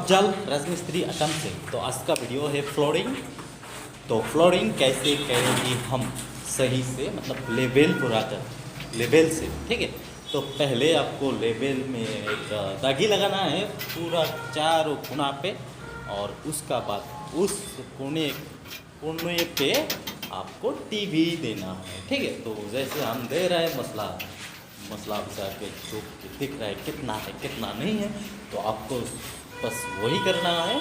अफजल राजमिस्त्री असम से। तो आज का वीडियो है फ्लोरिंग। तो फ्लोरिंग कैसे करेंगे हम सही से, मतलब लेवल पूरा कर लेवल से, ठीक है। तो पहले आपको लेवल में एक दागी लगाना है पूरा चारों कोना पे, और उसका बाद उस कोने कोने पे आपको टीवी देना है, ठीक है। तो जैसे हम दे रहे हैं मसला बचा के जो दिख रहा है कितना नहीं है, तो आपको बस वही करना है।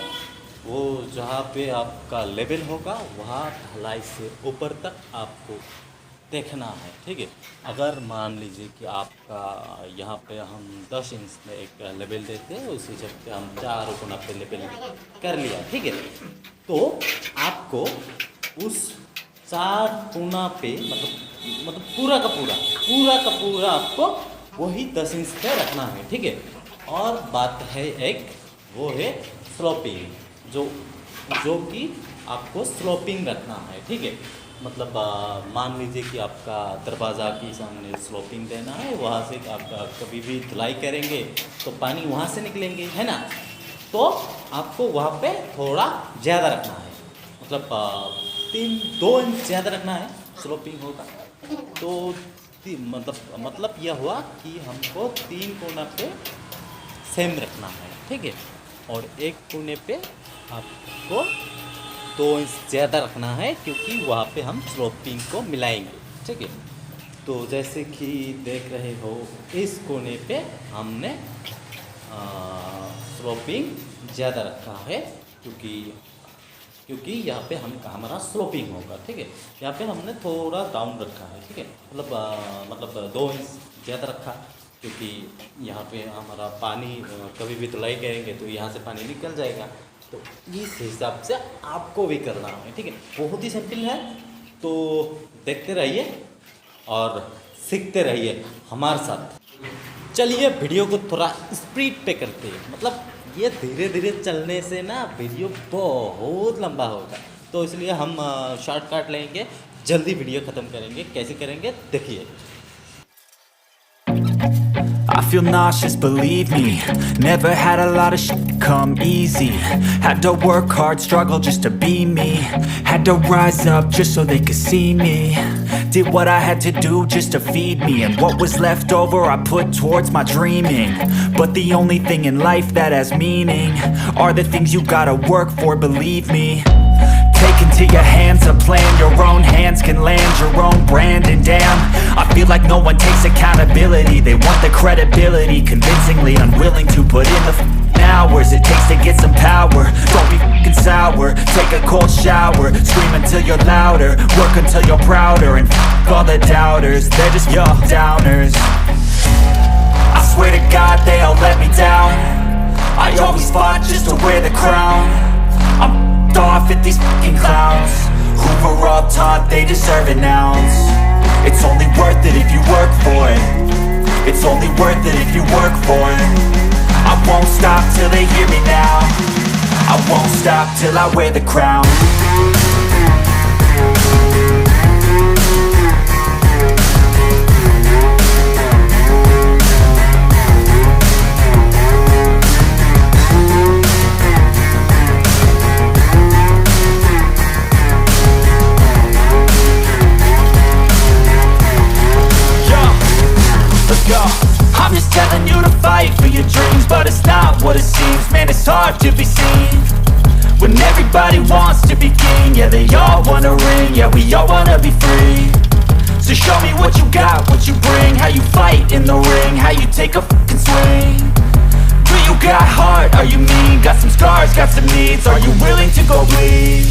वो जहाँ पे आपका लेवल होगा वहाँ ढलाई से ऊपर तक आपको देखना है, ठीक है। अगर मान लीजिए कि आपका यहाँ पे हम 10 इंच में एक लेवल देते हैं, उसी जगह पे हम 4 कोना पे लेवल कर लिया, ठीक है। तो आपको उस 4 कोना पे मतलब पूरा का पूरा आपको वही 10 इंच पे रखना है, ठीक है। और बात है एक वो है स्लोपिंग, जो कि आपको स्लोपिंग रखना है, ठीक है। मतलब मान लीजिए कि आपका दरवाज़ा के सामने स्लोपिंग देना है, वहाँ से आपका कभी भी धुलाई करेंगे तो पानी वहाँ से निकलेंगे, है ना। तो आपको वहाँ पे थोड़ा ज़्यादा रखना है, मतलब 2 इंच ज़्यादा रखना है, स्लोपिंग होगा। तो मतलब यह हुआ कि हमको 3 कोना पे सेम रखना है, ठीक है। और एक कोने पे आपको 2 इंच ज़्यादा रखना है, क्योंकि वहाँ पे हम स्लोपिंग को मिलाएंगे, ठीक है। तो जैसे कि देख रहे हो इस कोने पे हमने स्लोपिंग ज़्यादा रखा है, क्योंकि यहाँ पे हमारा स्लोपिंग होगा, ठीक है। यहाँ पे हमने थोड़ा डाउन रखा है, ठीक है। मतलब 2 इंच ज़्यादा रखा, क्योंकि यहाँ पे हमारा पानी कभी भी धुलाई करेंगे तो यहाँ से पानी निकल जाएगा। तो इस हिसाब से आपको भी करना है, ठीक है। बहुत ही सिंपल है। तो देखते रहिए और सीखते रहिए हमारे साथ। चलिए वीडियो को थोड़ा स्पीड पे करते हैं, मतलब ये धीरे धीरे चलने से ना वीडियो बहुत लंबा होगा, तो इसलिए हम शॉर्टकट लेंगे, जल्दी वीडियो ख़त्म करेंगे। कैसे करेंगे देखिए। I feel nauseous, believe me. Never had a lot of shit come easy. Had to work hard, struggle just to be me. Had to rise up just so they could see me. Did what I had to do just to feed me, and what was left over I put towards my dreaming. But the only thing in life that has meaning are the things you gotta work for, believe me. Take into your hands a plan, your own hands can land your own brand. And damn, I feel like no one takes accountability. They want the credibility, convincingly unwilling to put in the hours it takes to get some power. Don't be f***ing sour, take a cold shower, scream until you're louder, work until you're prouder, and f*** all the doubters, they're just your downers. I swear to God they all let me down. I always fought just to wear the crown. I'm off at these fucking clowns who were all taught they deserve an ounce. It's only worth it if you work for it. It's only worth it if you work for it. I won't stop till they hear me now. I won't stop till I wear the crown. I'm just telling you to fight for your dreams, but it's not what it seems. Man, it's hard to be seen when everybody wants to be king. Yeah, they all wanna ring, yeah, we all wanna be free. So show me what you got, what you bring, how you fight in the ring, how you take a fucking swing. Do you got heart, are you mean? Got some scars, got some needs, are you willing to go bleed?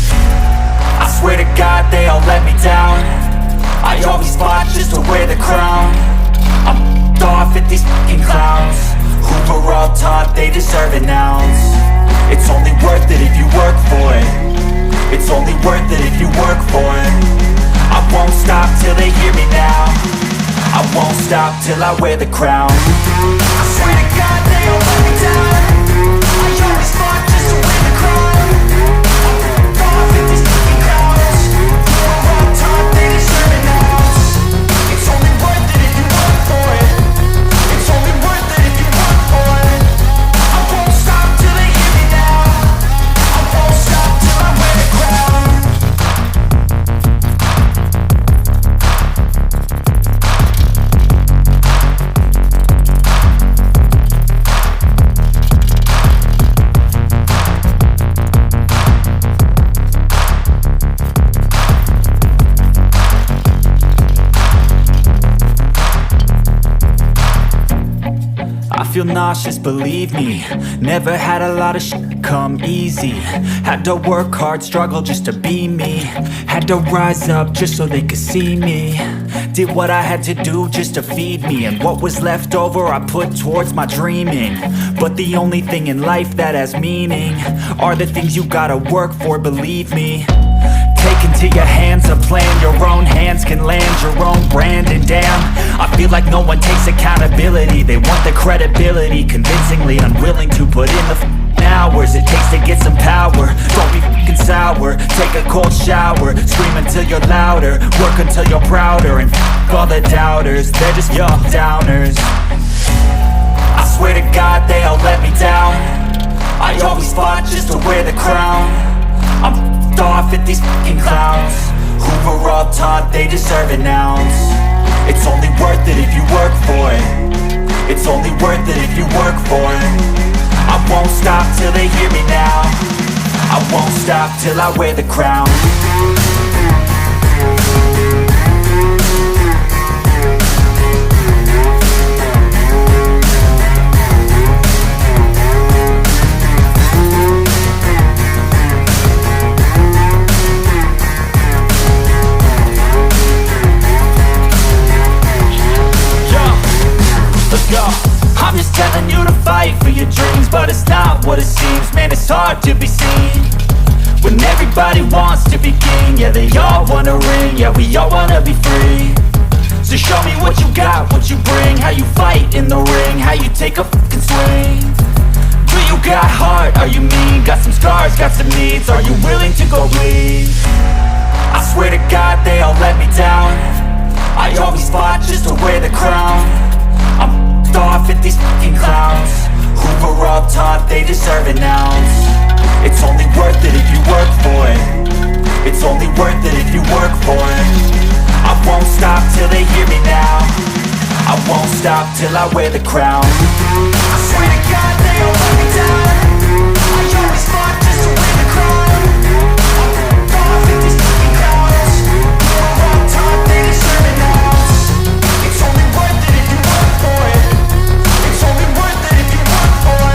I swear to God they all let me down. I always fought just to wear the crown. I'm off at these fucking clowns who were all taught they deserve an ounce. It's only worth it if you work for it. It's only worth it if you work for it. I won't stop till they hear me now. I won't stop till I wear the crown. I swear to God they all let me down. I always fought just to wear the crown. I'm off at these fucking clowns who were all taught they deserve an ounce. It's only worth it if you work for it. It's only worth it if you work for it. I won't stop till they hear me now. feel nauseous, believe me. Never had a lot of shit come easy. Had to work hard, struggle just to be me. Had to rise up just so they could see me. Did what I had to do just to feed me, and what was left over I put towards my dreaming. But the only thing in life that has meaning are the things you gotta work for, believe me. Take into your hands a plan, your own hands can land your own brand. And damn, I feel like no one takes accountability. They want the credibility, convincingly unwilling to put in the hours it takes to get some power. Don't be f***ing sour, take a cold shower. Scream until you're louder, work until you're prouder. And f*** all the doubters, they're just your downers. I swear to God they all let me down. I always fought just to wear the crown. I'm f***ed off at these f***ing clowns who were all taught they deserve an ounce. It's only worth it if you work for it. It's only worth it if you work for it. I won't stop till they hear me now. I won't stop till I wear the crown. I'm just telling you to fight for your dreams, but it's not what it seems. Man, it's hard to be seen when everybody wants to be king. Yeah, they all wanna ring, yeah, we all wanna be free. So show me what you got, what you bring, how you fight in the ring, how you take a fucking swing. Do you got heart, are you mean? Got some scars, got some needs, are you willing to go bleed? I swear to God they all let me down. I always fought just to wear the crown. I'm f***ed off at these f***ing clowns who were all taught they deserve an ounce. It's only worth it if you work for it. It's only worth it if you work for it. I won't stop till they hear me now. I won't stop till I wear the crown. I swear to God they all let me down.